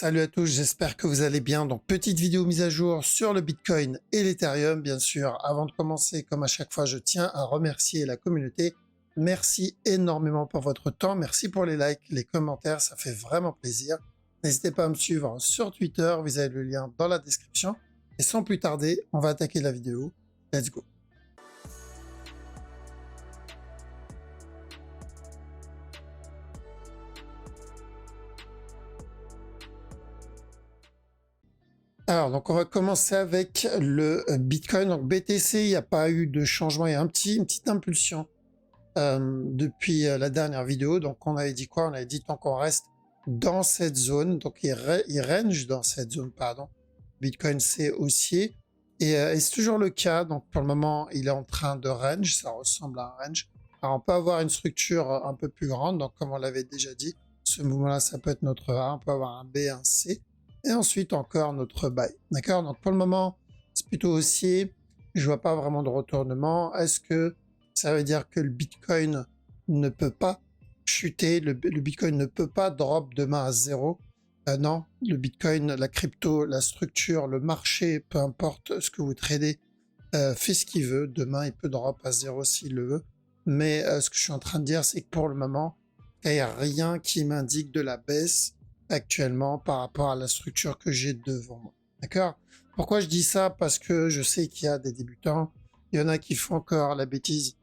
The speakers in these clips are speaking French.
Salut à tous, j'espère que vous allez bien. Donc, petite vidéo mise à jour sur le Bitcoin et l'Ethereum, bien sûr. Avant de commencer, comme à chaque fois, je tiens à remercier la communauté. Merci énormément pour votre temps. Merci pour les likes, les commentaires, ça fait vraiment plaisir. N'hésitez pas à me suivre sur Twitter, vous avez le lien dans la description. Et sans plus tarder, on va attaquer la vidéo. Let's go. Alors, donc on va commencer avec le Bitcoin. Donc BTC, il n'y a pas eu de changement, il y a une petite impulsion depuis la dernière vidéo. Donc on avait dit quoi? On avait dit tant qu'on reste dans cette zone, donc il range dans cette zone, pardon. Bitcoin s'est haussier et c'est toujours le cas. Donc pour le moment, il est en train de range, ça ressemble à un range. Alors on peut avoir une structure un peu plus grande, donc comme on l'avait déjà dit, ce mouvement-là, ça peut être notre A, on peut avoir un B, un C, et ensuite encore notre buy. D'accord? Donc pour le moment, c'est plutôt haussier. Je vois pas vraiment de retournement. Est-ce que ça veut dire que le Bitcoin ne peut pas chuter, le Bitcoin ne peut pas drop demain à zéro? Non, le Bitcoin, la crypto, la structure, le marché, peu importe ce que vous tradez, fait ce qu'il veut. Demain, il peut drop à zéro s'il le veut. Mais ce que je suis en train de dire, c'est que pour le moment, il n'y a rien qui m'indique de la baisse actuellement par rapport à la structure que j'ai devant moi. D'accord? Pourquoi je dis ça? Parce que je sais qu'il y a des débutants, il y en a qui font encore la bêtise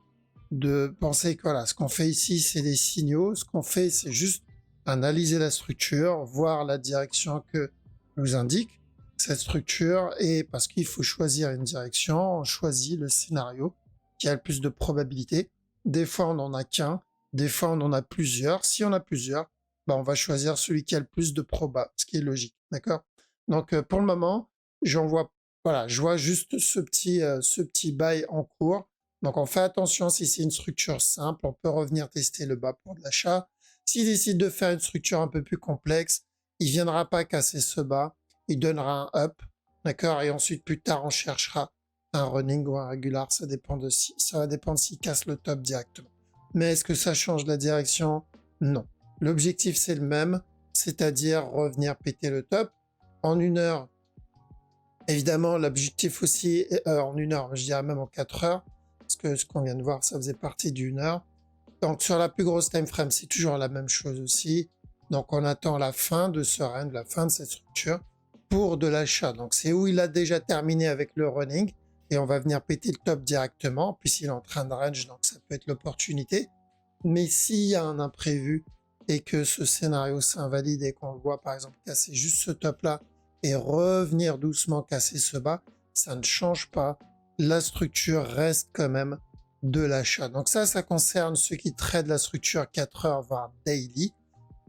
de penser que voilà, ce qu'on fait ici, c'est des signaux. Ce qu'on fait, c'est juste analyser la structure, voir la direction que nous indique cette structure. Et parce qu'il faut choisir une direction, on choisit le scénario qui a le plus de probabilité. Des fois, on n'en a qu'un. Des fois, on en a plusieurs. Si on a plusieurs, ben, on va choisir celui qui a le plus de proba, ce qui est logique. D'accord? Donc, pour le moment, voilà, je vois juste ce petit bail en cours. Donc on fait attention, si c'est une structure simple, on peut revenir tester le bas pour de l'achat. S'il décide de faire une structure un peu plus complexe, il viendra pas casser ce bas, il donnera un up, d'accord? Et ensuite plus tard on cherchera un running ou un régular, ça va dépendre s'il casse le top directement. Mais est-ce que ça change la direction? Non. L'objectif c'est le même, c'est-à-dire revenir péter le top. En une heure, évidemment l'objectif aussi, en une heure, je dirais même en 4 heures, parce que ce qu'on vient de voir, ça faisait partie d'une heure. Donc sur la plus grosse time frame, c'est toujours la même chose aussi. Donc on attend la fin de ce range, la fin de cette structure pour de l'achat. Donc c'est où il a déjà terminé avec le running et on va venir péter le top directement. Puis il est en train de range, donc ça peut être l'opportunité. Mais s'il y a un imprévu et que ce scénario s'invalide et qu'on le voit par exemple casser juste ce top là et revenir doucement casser ce bas, ça ne change pas. La structure reste quand même de l'achat. Donc ça concerne ceux qui tradent la structure 4 heures, voire daily.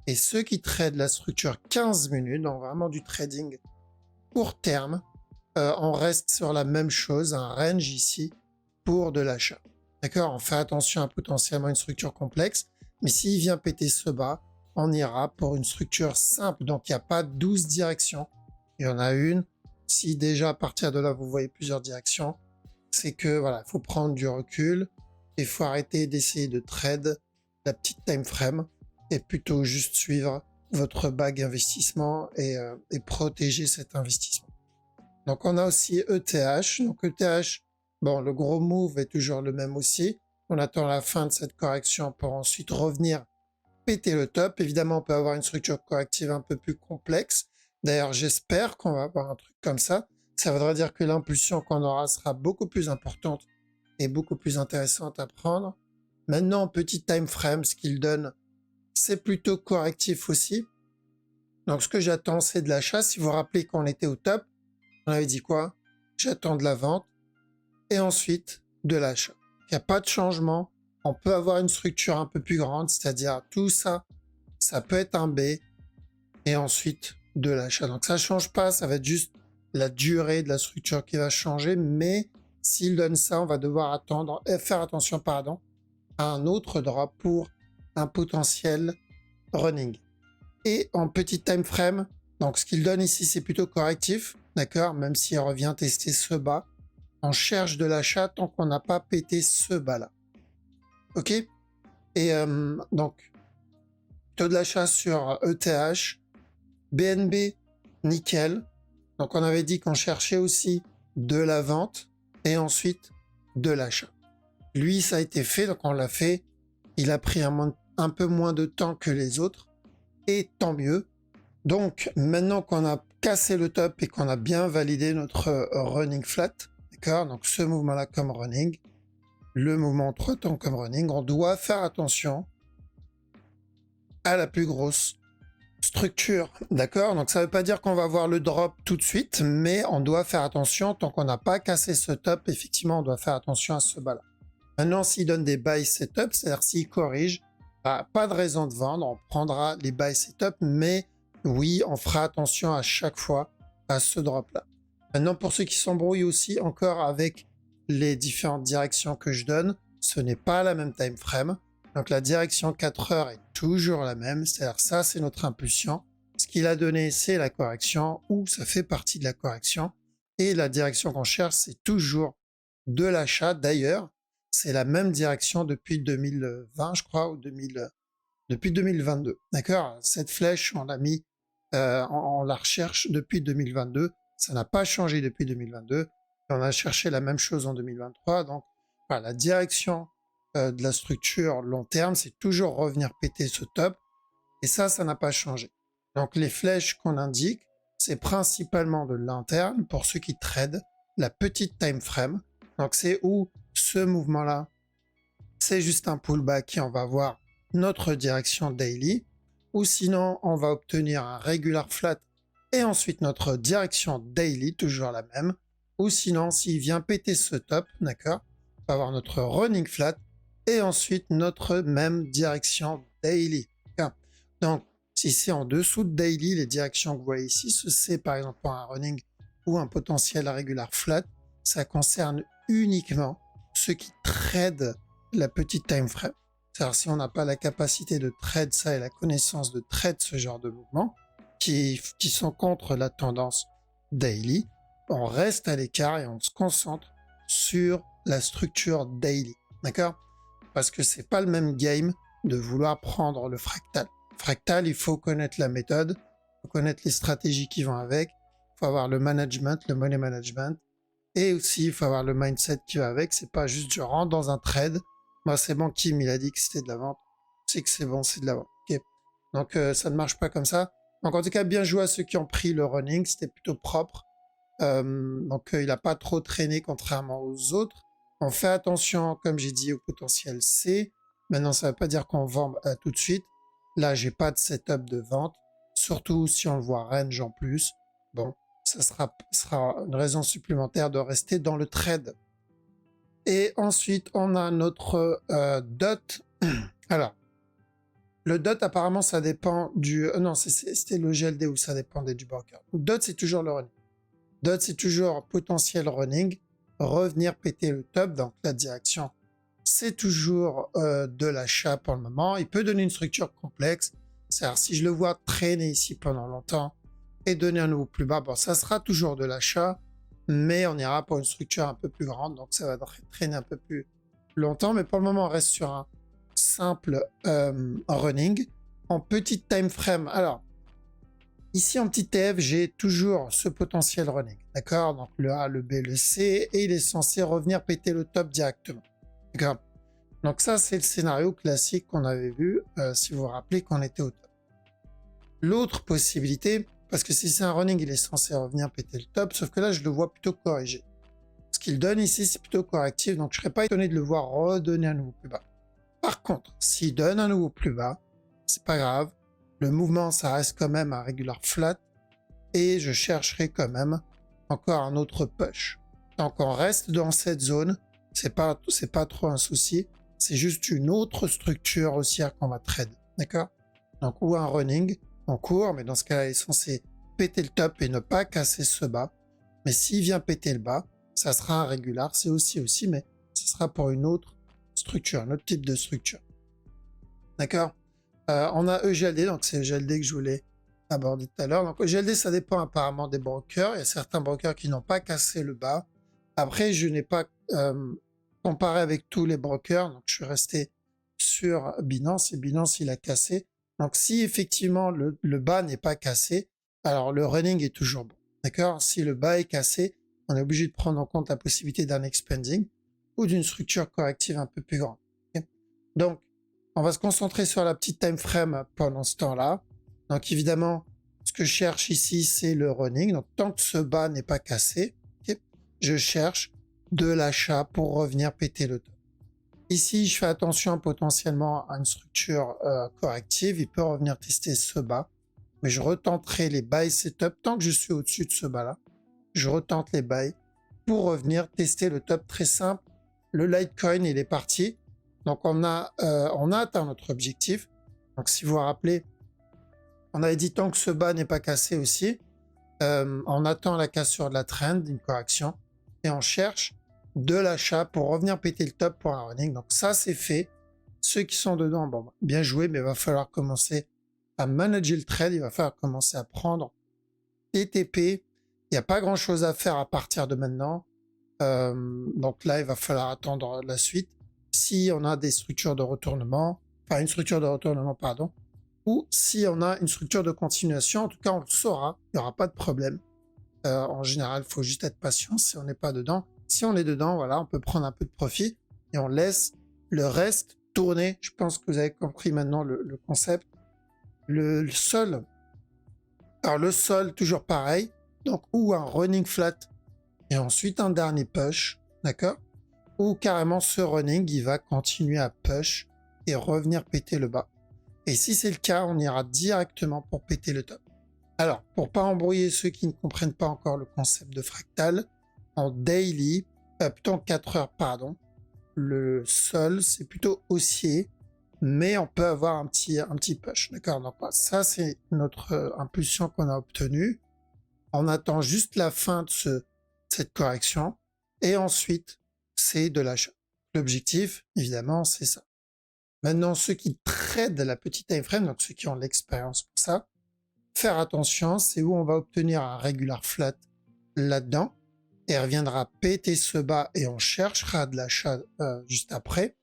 Et ceux qui tradent la structure 15 minutes, donc vraiment du trading court terme, on reste sur la même chose, un range ici pour de l'achat. D'accord? On fait attention à potentiellement une structure complexe, mais s'il vient péter ce bas, on ira pour une structure simple. Donc il n'y a pas 12 directions. Il y en a une. Si déjà à partir de là, vous voyez plusieurs directions, c'est que voilà, il faut prendre du recul, il faut arrêter d'essayer de trade la petite time frame et plutôt juste suivre votre bague investissement et protéger cet investissement. Donc on a aussi ETH. Donc ETH, bon, le gros move est toujours le même aussi. On attend la fin de cette correction pour ensuite revenir péter le top. Évidemment, on peut avoir une structure corrective un peu plus complexe. D'ailleurs, j'espère qu'on va avoir un truc comme ça. Ça voudrait dire que l'impulsion qu'on aura sera beaucoup plus importante et beaucoup plus intéressante à prendre. Maintenant, petit time frame, ce qu'il donne, c'est plutôt correctif aussi. Donc, ce que j'attends, c'est de l'achat. Si vous vous rappelez qu'on était au top, on avait dit quoi? J'attends de la vente et ensuite de l'achat. Il n'y a pas de changement. On peut avoir une structure un peu plus grande, c'est-à-dire tout ça, ça peut être un B et ensuite de l'achat. Donc ça ne change pas, ça va être juste la durée de la structure qui va changer, mais s'il donne ça, on va devoir attendre, faire attention, pardon, à un autre drop pour un potentiel running. Et en petit time frame, donc ce qu'il donne ici, c'est plutôt correctif, d'accord, même s'il revient tester ce bas, on cherche de l'achat tant qu'on n'a pas pété ce bas-là. Ok? Et donc, taux de l'achat sur ETH, BNB, nickel. Donc on avait dit qu'on cherchait aussi de la vente et ensuite de l'achat. Lui, ça a été fait, donc on l'a fait. Il a pris un peu moins de temps que les autres et tant mieux. Donc maintenant qu'on a cassé le top et qu'on a bien validé notre running flat, d'accord, donc ce mouvement-là comme running, le mouvement 3 temps comme running, on doit faire attention à la plus grosse structure, d'accord? Donc ça ne veut pas dire qu'on va voir le drop tout de suite, mais on doit faire attention, tant qu'on n'a pas cassé ce top, effectivement, on doit faire attention à ce bas-là. Maintenant, s'il donne des buy setup, c'est-à-dire s'il corrige, bah, pas de raison de vendre, on prendra les buy setup, mais oui, on fera attention à chaque fois à ce drop-là. Maintenant, pour ceux qui s'embrouillent aussi encore avec les différentes directions que je donne, ce n'est pas la même time frame. Donc la direction 4 heures est toujours la même, c'est-à-dire ça c'est notre impulsion. Ce qu'il a donné c'est la correction ou ça fait partie de la correction. Et la direction qu'on cherche c'est toujours de l'achat. D'ailleurs, c'est la même direction depuis 2020 je crois ou depuis 2022. D'accord? Cette flèche on l'a mis, on la recherche depuis 2022. Ça n'a pas changé depuis 2022. On a cherché la même chose en 2023. Donc voilà, la direction de la structure long terme, c'est toujours revenir péter ce top. Et ça n'a pas changé. Donc les flèches qu'on indique, c'est principalement de l'interne pour ceux qui tradent la petite time frame. Donc c'est où ce mouvement-là, c'est juste un pullback et on va voir notre direction daily. Ou sinon, on va obtenir un regular flat et ensuite notre direction daily, toujours la même. Ou sinon, s'il vient péter ce top, d'accord, on va avoir notre running flat et ensuite notre même direction daily. Donc, si c'est en dessous de daily, les directions que vous voyez ici, c'est par exemple pour un running ou un potentiel regular flat, ça concerne uniquement ceux qui tradent la petite time frame. C'est-à-dire si on n'a pas la capacité de trade ça et la connaissance de trade ce genre de mouvement, qui sont contre la tendance daily, on reste à l'écart et on se concentre sur la structure daily. D'accord? Parce que c'est pas le même game de vouloir prendre le fractal. Fractal, il faut connaître la méthode, il faut connaître les stratégies qui vont avec, il faut avoir le management, le money management, et aussi il faut avoir le mindset qui va avec. C'est pas juste je rentre dans un trade, moi c'est bon, Kim il a dit que c'était de la vente, c'est que c'est bon, c'est de la vente. Okay. Donc ça ne marche pas comme ça. Donc en tout cas, bien joué à ceux qui ont pris le running, c'était plutôt propre. Donc il n'a pas trop traîné contrairement aux autres. On fait attention, comme j'ai dit, au potentiel C. Maintenant, ça ne veut pas dire qu'on vend tout de suite. Là, j'ai pas de setup de vente, surtout si on le voit range en plus. Bon, ça sera une raison supplémentaire de rester dans le trade. Et ensuite, on a notre DOT. Alors, le DOT, apparemment, ça dépend du... non, c'était le GLD où ça dépendait du broker. DOT, c'est toujours le running. DOT, c'est toujours potentiel running. Revenir péter le top, donc la direction, c'est toujours de l'achat pour le moment. Il peut donner une structure complexe. C'est-à-dire, si je le vois traîner ici pendant longtemps et donner un nouveau plus bas, bon, ça sera toujours de l'achat, mais on ira pour une structure un peu plus grande, donc ça va traîner un peu plus longtemps. Mais pour le moment, on reste sur un simple running en petite time frame. Alors, ici en petit TF, j'ai toujours ce potentiel running, d'accord? Donc le A, le B, le C, et il est censé revenir péter le top directement, d'accord? Donc ça, c'est le scénario classique qu'on avait vu, si vous vous rappelez qu'on était au top. L'autre possibilité, parce que si c'est un running, il est censé revenir péter le top, sauf que là, je le vois plutôt corrigé. Ce qu'il donne ici, c'est plutôt correctif, donc je ne serais pas étonné de le voir redonner un nouveau plus bas. Par contre, s'il donne un nouveau plus bas, c'est pas grave. Le mouvement, ça reste quand même un regular flat. Et je chercherai quand même encore un autre push. Donc on reste dans cette zone. C'est pas trop un souci. C'est juste une autre structure haussière qu'on va trade. D'accord? Donc ou un running en cours, mais dans ce cas-là, il est censé péter le top et ne pas casser ce bas. Mais s'il vient péter le bas, ça sera un regular. C'est aussi, mais ce sera pour une autre structure, un autre type de structure. D'accord? On a EGLD, donc c'est EGLD que je voulais aborder tout à l'heure. Donc EGLD, ça dépend apparemment des brokers. Il y a certains brokers qui n'ont pas cassé le bas. Après, je n'ai pas comparé avec tous les brokers, donc je suis resté sur Binance et Binance, il a cassé. Donc si effectivement le bas n'est pas cassé, alors le running est toujours bon. D'accord? Si le bas est cassé, on est obligé de prendre en compte la possibilité d'un expanding ou d'une structure corrective un peu plus grande. Okay? Donc, on va se concentrer sur la petite time frame pendant ce temps-là. Donc évidemment, ce que je cherche ici, c'est le running. Donc tant que ce bas n'est pas cassé, okay, je cherche de l'achat pour revenir péter le top. Ici, je fais attention potentiellement à une structure corrective. Il peut revenir tester ce bas, mais je retenterai les buy setup tant que je suis au-dessus de ce bas-là. Je retente les buy pour revenir tester le top très simple. Le Litecoin, il est parti. Donc, on a atteint notre objectif. Donc, si vous vous rappelez, on avait dit tant que ce bas n'est pas cassé aussi, on attend la cassure de la trend, une correction, et on cherche de l'achat pour revenir péter le top pour un running. Donc ça, c'est fait. Ceux qui sont dedans, bon, bien joué, mais il va falloir commencer à manager le trade, il va falloir commencer à prendre TTP. Il n'y a pas grand-chose à faire à partir de maintenant. Donc là, il va falloir attendre la suite. Si on a des structures de retournement, enfin une structure de retournement, pardon, ou si on a une structure de continuation, en tout cas, on le saura, il n'y aura pas de problème. En général, il faut juste être patient si on n'est pas dedans. Si on est dedans, voilà, on peut prendre un peu de profit et on laisse le reste tourner. Je pense que vous avez compris maintenant le concept. Le sol, alors le sol, toujours pareil, donc ou un running flat et ensuite un dernier push, d'accord? Ou carrément ce running, il va continuer à push et revenir péter le bas. Et si c'est le cas, on ira directement pour péter le top. Alors, pour pas embrouiller ceux qui ne comprennent pas encore le concept de fractal, en daily, plutôt en 4 heures, pardon, le sol, c'est plutôt haussier, mais on peut avoir un petit push, d'accord? Donc, ça, c'est notre impulsion qu'on a obtenue. On attend juste la fin de cette correction, et ensuite, c'est de l'achat. L'objectif, évidemment, c'est ça. Maintenant, ceux qui tradent la petite time frame, donc ceux qui ont l'expérience pour ça, faire attention, c'est où on va obtenir un regular flat là-dedans et reviendra péter ce bas et on cherchera de l'achat juste après.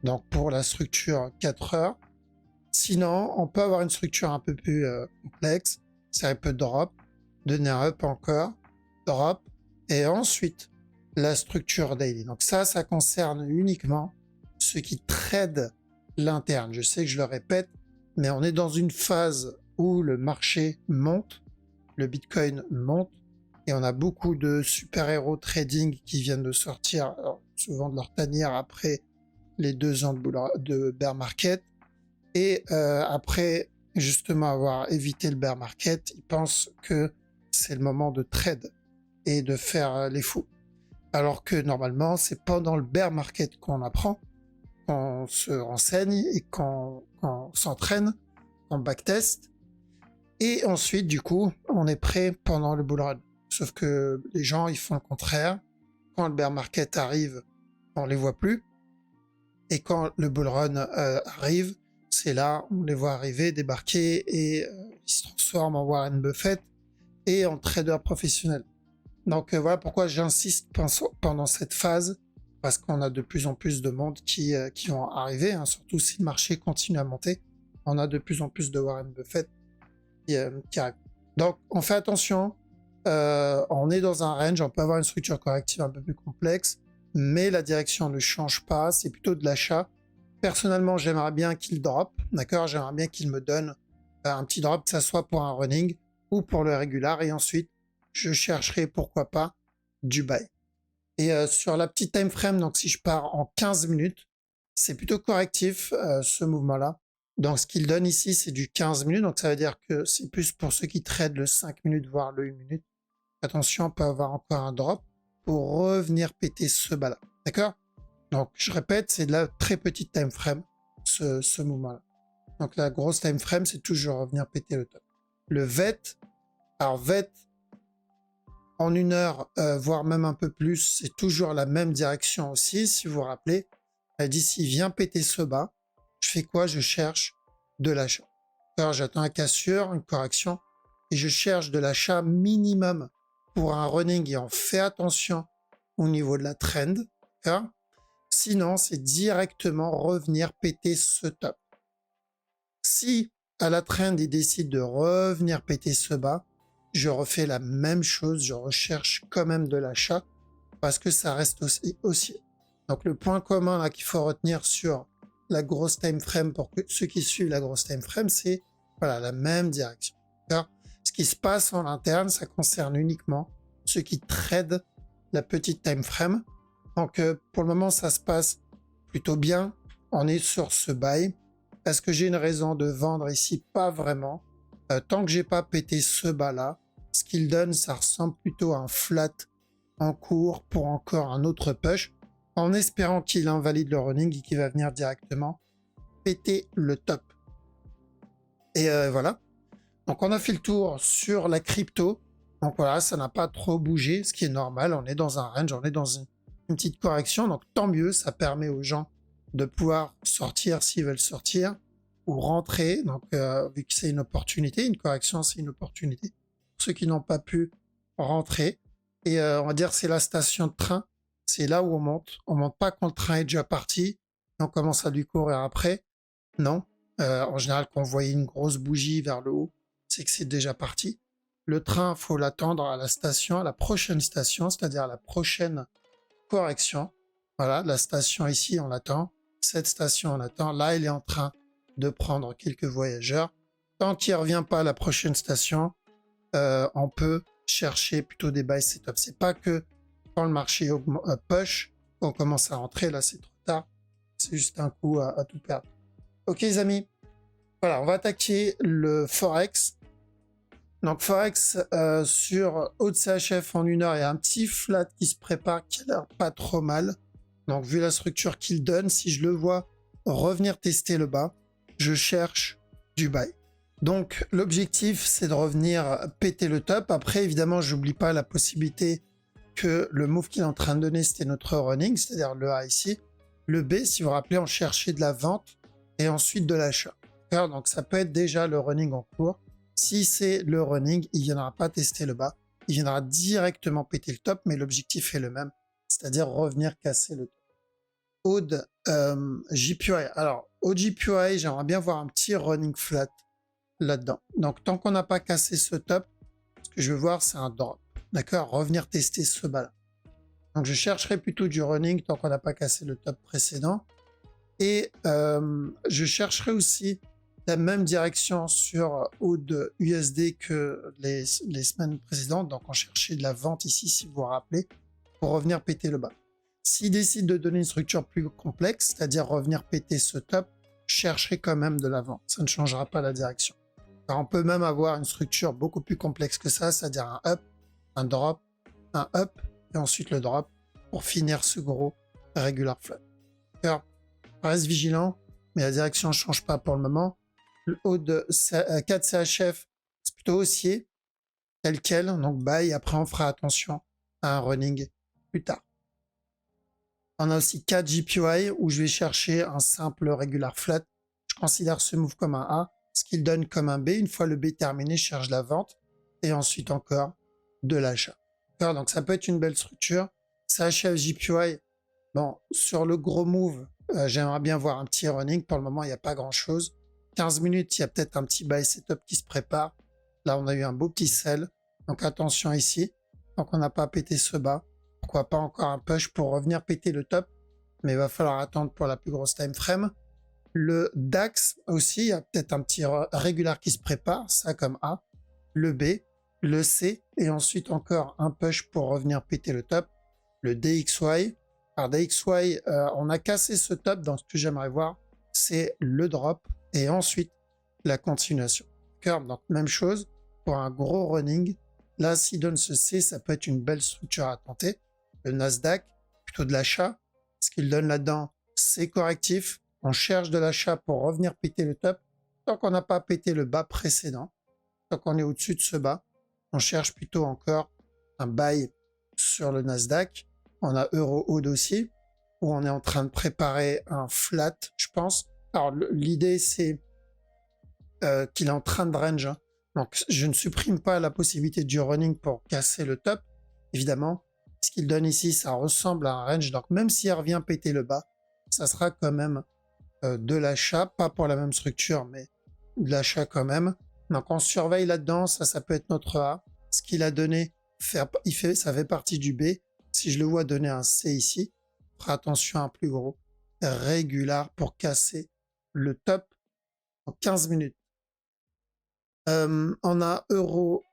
Donc pour la structure 4 heures. Sinon, on peut avoir une structure un peu plus complexe. Ça peut drop, donner un up encore, drop et ensuite la structure daily. Donc ça concerne uniquement ceux qui tradent l'interne. Je sais que je le répète, mais on est dans une phase où le marché monte, le Bitcoin monte, et on a beaucoup de super-héros trading qui viennent de sortir, souvent de leur tanière après les 2 ans de bear market, et après justement avoir évité le bear market, ils pensent que c'est le moment de trade et de faire les fous. Alors que normalement, c'est pendant le bear market qu'on apprend, qu'on se renseigne et qu'on s'entraîne, qu'on backtest. Et ensuite, du coup, on est prêt pendant le bull run. Sauf que les gens, ils font le contraire. Quand le bear market arrive, on les voit plus. Et quand le bull run arrive, c'est là, on les voit arriver, débarquer et ils se transforment en Warren Buffett et en trader professionnel. Donc voilà pourquoi j'insiste pendant cette phase, parce qu'on a de plus en plus de monde qui vont arriver, hein, surtout si le marché continue à monter. On a de plus en plus de Warren Buffett qui arrive. Donc on fait attention, on est dans un range, on peut avoir une structure corrective un peu plus complexe, mais la direction ne change pas, c'est plutôt de l'achat. Personnellement, j'aimerais bien qu'il drop, d'accord? J'aimerais bien qu'il me donne un petit drop, que ça soit pour un running ou pour le régular, et ensuite je chercherai pourquoi pas du buy. Et sur la petite time frame, donc si je pars en 15 minutes, c'est plutôt correctif ce mouvement-là. Donc ce qu'il donne ici, c'est du 15 minutes, donc ça veut dire que c'est plus pour ceux qui tradent le 5 minutes, voire le 1 minute. Attention, on peut avoir encore un drop pour revenir péter ce bas-là, d'accord? Donc je répète, c'est de la très petite time frame, ce mouvement-là. Donc la grosse time frame, c'est toujours revenir péter le top. Le VET, alors VET, en 1 heure, voire même un peu plus, c'est toujours la même direction aussi, si vous vous rappelez. Elle dit, s'il vient péter ce bas, je fais quoi? Je cherche de l'achat. Alors j'attends la cassure, une correction, et je cherche de l'achat minimum pour un running et on fait attention au niveau de la trend. Sinon, c'est directement revenir péter ce top. Si à la trend, il décide de revenir péter ce bas, je refais la même chose, je recherche quand même de l'achat parce que ça reste aussi. Donc le point commun là qu'il faut retenir sur la grosse time frame pour que ceux qui suivent la grosse time frame, c'est voilà la même direction. Ce qui se passe en interne, ça concerne uniquement ceux qui tradent la petite time frame. Donc pour le moment, ça se passe plutôt bien. On est sur ce buy. Est-ce que j'ai une raison de vendre ici? Pas vraiment. Tant que j'ai pas pété ce bas là, ce qu'il donne, ça ressemble plutôt à un flat en cours pour encore un autre push, en espérant qu'il invalide le running et qu'il va venir directement péter le top. Et voilà. Donc on a fait le tour sur la crypto. Donc voilà, ça n'a pas trop bougé, ce qui est normal. On est dans un range, on est dans une petite correction. Donc tant mieux, ça permet aux gens de pouvoir sortir s'ils veulent sortir ou rentrer. Donc vu que c'est une opportunité, une correction c'est une opportunité. Pour ceux qui n'ont pas pu rentrer. Et on va dire c'est la station de train. C'est là où on monte. On monte pas quand le train est déjà parti. Et on commence à lui courir après. Non. En général, quand on voyait une grosse bougie vers le haut, c'est que c'est déjà parti. Le train, faut l'attendre à la station, à la prochaine station, c'est-à-dire à la prochaine correction. Voilà, la station ici, on l'attend. Cette station, on l'attend. Là, il est en train de prendre quelques voyageurs. Tant qu'il ne revient pas à la prochaine station, on peut chercher plutôt des buy setup. C'est pas que quand le marché push, qu'on commence à rentrer, là c'est trop tard. C'est juste un coup à tout perdre. Ok les amis, voilà, on va attaquer le Forex. Donc Forex sur haut de CHF en 1 heure, il y a un petit flat qui se prépare qui a l'air pas trop mal. Donc vu la structure qu'il donne, si je le vois revenir tester le bas, je cherche du buy. Donc l'objectif c'est de revenir péter le top. Après évidemment j'oublie pas la possibilité que le move qu'il est en train de donner c'était notre running, c'est-à-dire le A ici. Le B, si vous vous rappelez, on cherchait de la vente et ensuite de l'achat. Donc ça peut être déjà le running en cours. Si c'est le running, il ne viendra pas tester le bas, il viendra directement péter le top, mais l'objectif est le même, c'est-à-dire revenir casser le top. Aude JPY. Alors au JPY, j'aimerais bien voir un petit running flat là-dedans. Donc tant qu'on n'a pas cassé ce top, ce que je veux voir c'est un drop. D'accord, revenir tester ce bas-là. Donc je chercherai plutôt du running tant qu'on n'a pas cassé le top précédent. Et je chercherai aussi la même direction sur AUD USD que les semaines précédentes. Donc on cherchait de la vente ici, si vous vous rappelez, pour revenir péter le bas. S'il décide de donner une structure plus complexe, c'est-à-dire revenir péter ce top, cherchez quand même de la vente. Ça ne changera pas la direction. Alors on peut même avoir une structure beaucoup plus complexe que ça, c'est-à-dire un up, un drop, un up, et ensuite le drop pour finir ce gros regular flat. Alors, reste vigilant, mais la direction ne change pas pour le moment. Le haut de 4 CHF, c'est plutôt haussier, tel quel, donc buy, après on fera attention à un running plus tard. On a aussi 4 JPY où je vais chercher un simple regular flat. Je considère ce move comme un A, ce qu'il donne comme un B. Une fois le B terminé, je cherche la vente et ensuite encore de l'achat. Donc ça peut être une belle structure. CHF JPY, bon, sur le gros move, j'aimerais bien voir un petit running. Pour le moment, il n'y a pas grand-chose. 15 minutes, il y a peut-être un petit buy setup qui se prépare. Là, on a eu un beau petit sell. Donc attention ici. Donc on n'a pas pété ce bas. Pourquoi pas encore un push pour revenir péter le top. Mais il va falloir attendre pour la plus grosse time frame. Le DAX aussi, il y a peut-être un petit régular qui se prépare. Ça comme A. Le B, le C. Et ensuite encore un push pour revenir péter le top. Le DXY. Alors DXY, on a cassé ce top. Donc ce que j'aimerais voir, c'est le drop. Et ensuite, la continuation. Donc même chose pour un gros running. Là, s'il donne ce C, ça peut être une belle structure à tenter. Le Nasdaq, plutôt de l'achat. Ce qu'il donne là-dedans, c'est correctif. On cherche de l'achat pour revenir péter le top. Tant qu'on n'a pas pété le bas précédent, tant qu'on est au-dessus de ce bas, on cherche plutôt encore un buy sur le Nasdaq. On a Euro-Aude aussi, où on est en train de préparer un flat, je pense. Alors l'idée, c'est qu'il est en train de range. Hein. Donc je ne supprime pas la possibilité du running pour casser le top. Évidemment, ce qu'il donne ici, ça ressemble à un range. Donc même s'il revient péter le bas, ça sera quand même de l'achat. Pas pour la même structure, mais de l'achat quand même. Donc on surveille là-dedans. Ça peut être notre A. ce qu'il a donné, ça fait partie du B. Si je le vois donner un C ici, fera attention à un plus gros régular pour casser le top en 15 minutes. On a Euro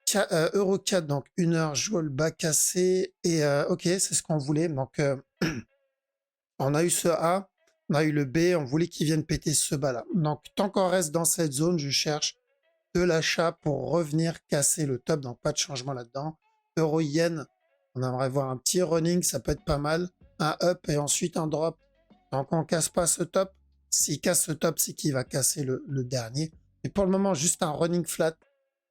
4, donc 1 heure, je vois le bas cassé. Et ok, c'est ce qu'on voulait. Donc, on a eu ce A, on a eu le B, on voulait qu'il vienne péter ce bas-là. Donc, tant qu'on reste dans cette zone, je cherche de l'achat pour revenir casser le top. Donc, pas de changement là-dedans. Euro-Yen, on aimerait voir un petit running, ça peut être pas mal. Un up et ensuite un drop. Donc, on casse pas ce top. S'il casse ce top, c'est qu'il va casser le dernier. Et pour le moment, juste un running flat.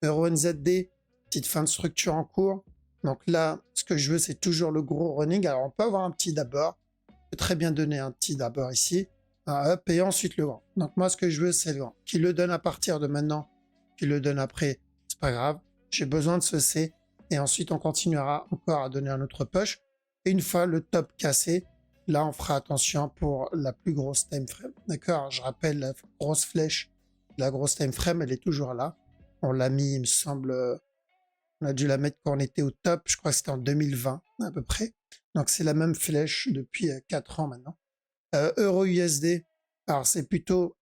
Euro-NZD, petite fin de structure en cours. Donc là, ce que je veux, c'est toujours le gros running. Alors, on peut avoir un petit d'abord. On peut très bien donner un petit d'abord ici. Un up et ensuite le grand. Donc moi, ce que je veux, c'est le grand. Qu'il le donne à partir de maintenant, qu'il le donne après, c'est pas grave. J'ai besoin de ce C. Et ensuite, on continuera encore à donner un autre push. Et une fois le top cassé, là, on fera attention pour la plus grosse time frame. D'accord? Je rappelle, la grosse flèche, la grosse time frame, elle est toujours là. On l'a mis, il me semble, on a dû la mettre quand on était au top. Je crois que c'était en 2020, à peu près. Donc, c'est la même flèche depuis 4 ans maintenant. Euro-USD, alors c'est plutôt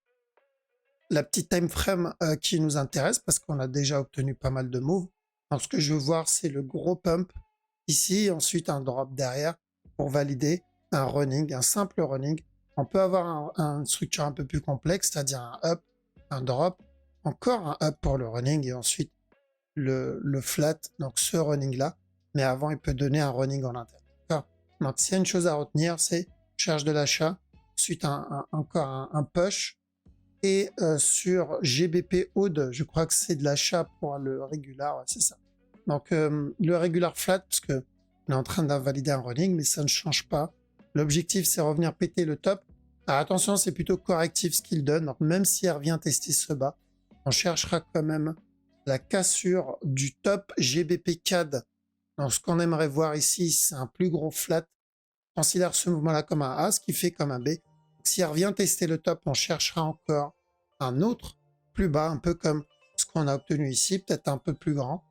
la petite time frame qui nous intéresse parce qu'on a déjà obtenu pas mal de moves. Donc, ce que je veux voir, c'est le gros pump ici, ensuite un drop derrière pour valider un running, un simple running. On peut avoir une structure un peu plus complexe, c'est-à-dire un up, un drop, encore un up pour le running et ensuite le flat, donc ce running-là. Mais avant, il peut donner un running en interne. Donc, s'il y a une chose à retenir, c'est cherche de l'achat, ensuite encore un push. Et sur GBP Odd, je crois que c'est de l'achat pour le régular, ouais, c'est ça. Donc le régular flat, parce que on est en train d'invalider un running, mais ça ne change pas. L'objectif, c'est revenir péter le top. Alors attention, c'est plutôt correctif ce qu'il donne. Donc même si elle revient tester ce bas, on cherchera quand même la cassure du top GBP CAD. Donc ce qu'on aimerait voir ici, c'est un plus gros flat. On considère ce mouvement-là comme un A, ce qui fait comme un B. Si elle revient tester le top, on cherchera encore un autre plus bas, un peu comme ce qu'on a obtenu ici, peut-être un peu plus grand.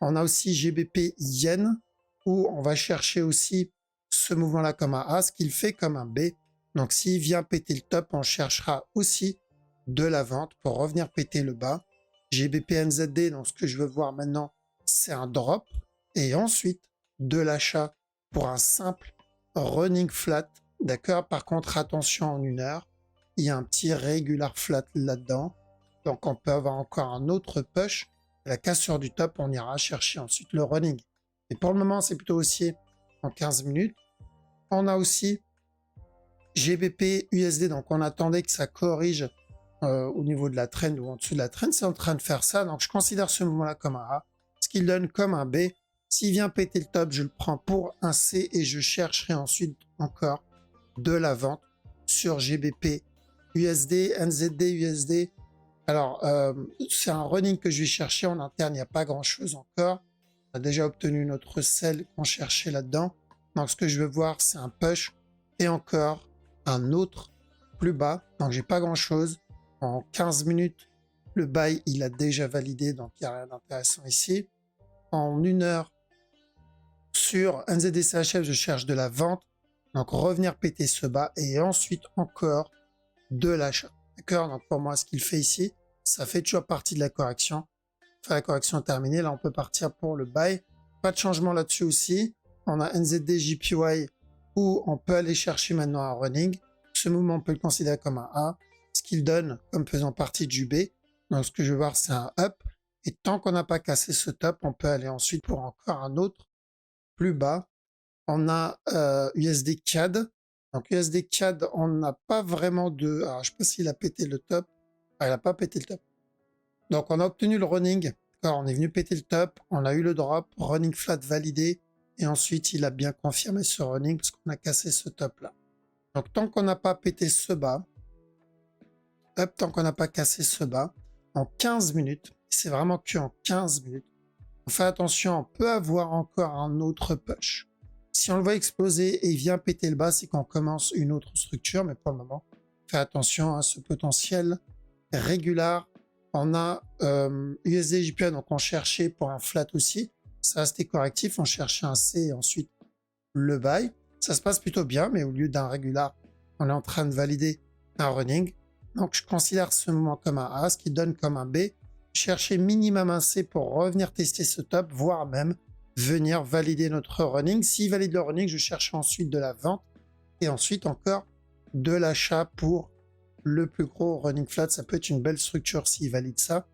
On a aussi GBP Yen, où on va chercher aussi ce mouvement-là comme un A, ce qu'il fait comme un B. Donc s'il vient péter le top, on cherchera aussi de la vente pour revenir péter le bas. GBP NZD, donc ce que je veux voir maintenant, c'est un drop. Et ensuite, de l'achat pour un simple running flat. D'accord? Par contre, attention en 1 heure. Il y a un petit regular flat là-dedans. Donc, on peut avoir encore un autre push. La cassure du top, on ira chercher ensuite le running. Et pour le moment, c'est plutôt haussier en 15 minutes. On a aussi GBP USD. Donc, on attendait que ça corrige au niveau de la trend ou en dessous de la trend. C'est en train de faire ça. Donc, je considère ce mouvement-là comme un A. Ce qu'il donne comme un B. S'il vient péter le top, je le prends pour un C et je chercherai ensuite encore de la vente sur GBP USD, NZD, USD. Alors, c'est un running que je vais chercher en interne, il n'y a pas grand-chose encore. On a déjà obtenu notre sell qu'on cherchait là-dedans. Donc, ce que je veux voir, c'est un push et encore un autre plus bas. Donc, j'ai pas grand-chose. En 15 minutes, le buy, il a déjà validé, donc il n'y a rien d'intéressant ici. En 1 heure, sur NZD-CHF, je cherche de la vente. Donc, revenir péter ce bas et ensuite encore de l'achat. D'accord? Donc, pour moi, ce qu'il fait ici, ça fait toujours partie de la correction. Enfin, la correction est terminée. Là, on peut partir pour le buy. Pas de changement là-dessus aussi. On a NZD-JPY où on peut aller chercher maintenant un running. Ce mouvement, on peut le considérer comme un A. Ce qu'il donne comme faisant partie du B. Donc, ce que je veux voir, c'est un up. Et tant qu'on n'a pas cassé ce top, on peut aller ensuite pour encore un autre plus bas. On a USD CAD. Donc USD CAD, on n'a pas vraiment de... Alors, je ne sais pas s'il a pété le top. Ah, il n'a pas pété le top. Donc, on a obtenu le running. On est venu péter le top. On a eu le drop. Running flat validé. Et ensuite, il a bien confirmé ce running parce qu'on a cassé ce top-là. Donc, tant qu'on n'a pas pété ce bas, tant qu'on n'a pas cassé ce bas, en 15 minutes, c'est vraiment qu'en 15 minutes, on fait attention, on peut avoir encore un autre push. Si on le voit exploser et il vient péter le bas, c'est qu'on commence une autre structure, mais pour le moment, fais attention à ce potentiel régular On a USD JPY, donc on cherchait pour un flat aussi. Ça c'était correctif, on cherchait un C et ensuite le buy. Ça se passe plutôt bien, mais au lieu d'un régular, on est en train de valider un running. Donc je considère ce moment comme un A, ce qui donne comme un B. Chercher minimum un C pour revenir tester ce top, voire même venir valider notre running. S'il valide le running, je cherche ensuite de la vente et ensuite encore de l'achat pour le plus gros running flat. Ça peut être une belle structure s'il valide ça.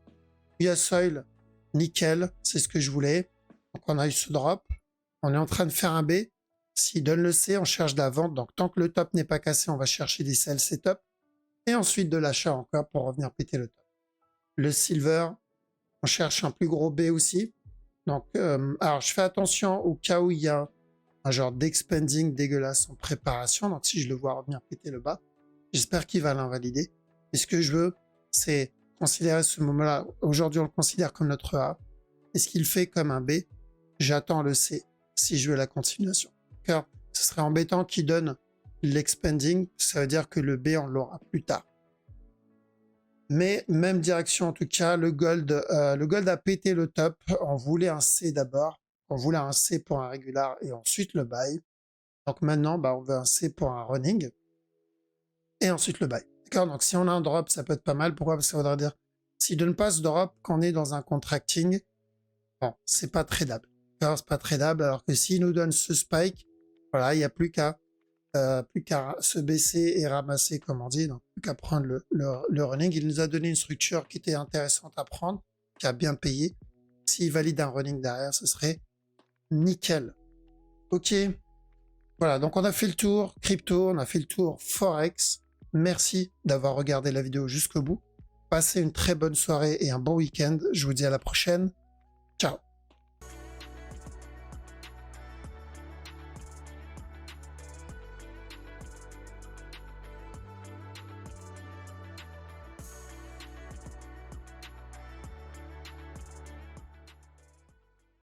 US Oil, nickel, c'est ce que je voulais. Donc on a eu ce drop. On est en train de faire un B. S'il donne le C, on cherche de la vente. Donc tant que le top n'est pas cassé, on va chercher des CLC top. Et ensuite de l'achat encore pour revenir péter le top. Le silver, on cherche un plus gros B aussi. Donc, alors je fais attention au cas où il y a un genre d'expanding dégueulasse en préparation. Donc si je le vois revenir péter le bas, j'espère qu'il va l'invalider. Et ce que je veux, c'est considérer ce moment-là. Aujourd'hui, on le considère comme notre A. Et ce qu'il fait comme un B, j'attends le C si je veux la continuation. Car ce serait embêtant qu'il donne l'expanding. Ça veut dire que le B, on l'aura plus tard. Mais même direction en tout cas, le gold a pété le top. On voulait un C d'abord. On voulait un C pour un régular et ensuite le buy. Donc maintenant, on veut un C pour un running et ensuite le buy. D'accord. Donc si on a un drop, ça peut être pas mal. Pourquoi? Parce que ça voudrait dire s'il donne pas ce drop quand on est dans un contracting, bon, c'est pas tradable. C'est pas tradable. Alors que s'il nous donne ce spike, voilà, il n'y a plus qu'à se baisser et ramasser, comme on dit, donc plus qu'à prendre le running. Il nous a donné une structure qui était intéressante à prendre, qui a bien payé. S'il valide un running derrière, ce serait nickel. Ok, voilà, donc on a fait le tour crypto, on a fait le tour Forex. Merci d'avoir regardé la vidéo jusqu'au bout. Passez une très bonne soirée et un bon week-end. Je vous dis à la prochaine. Ciao.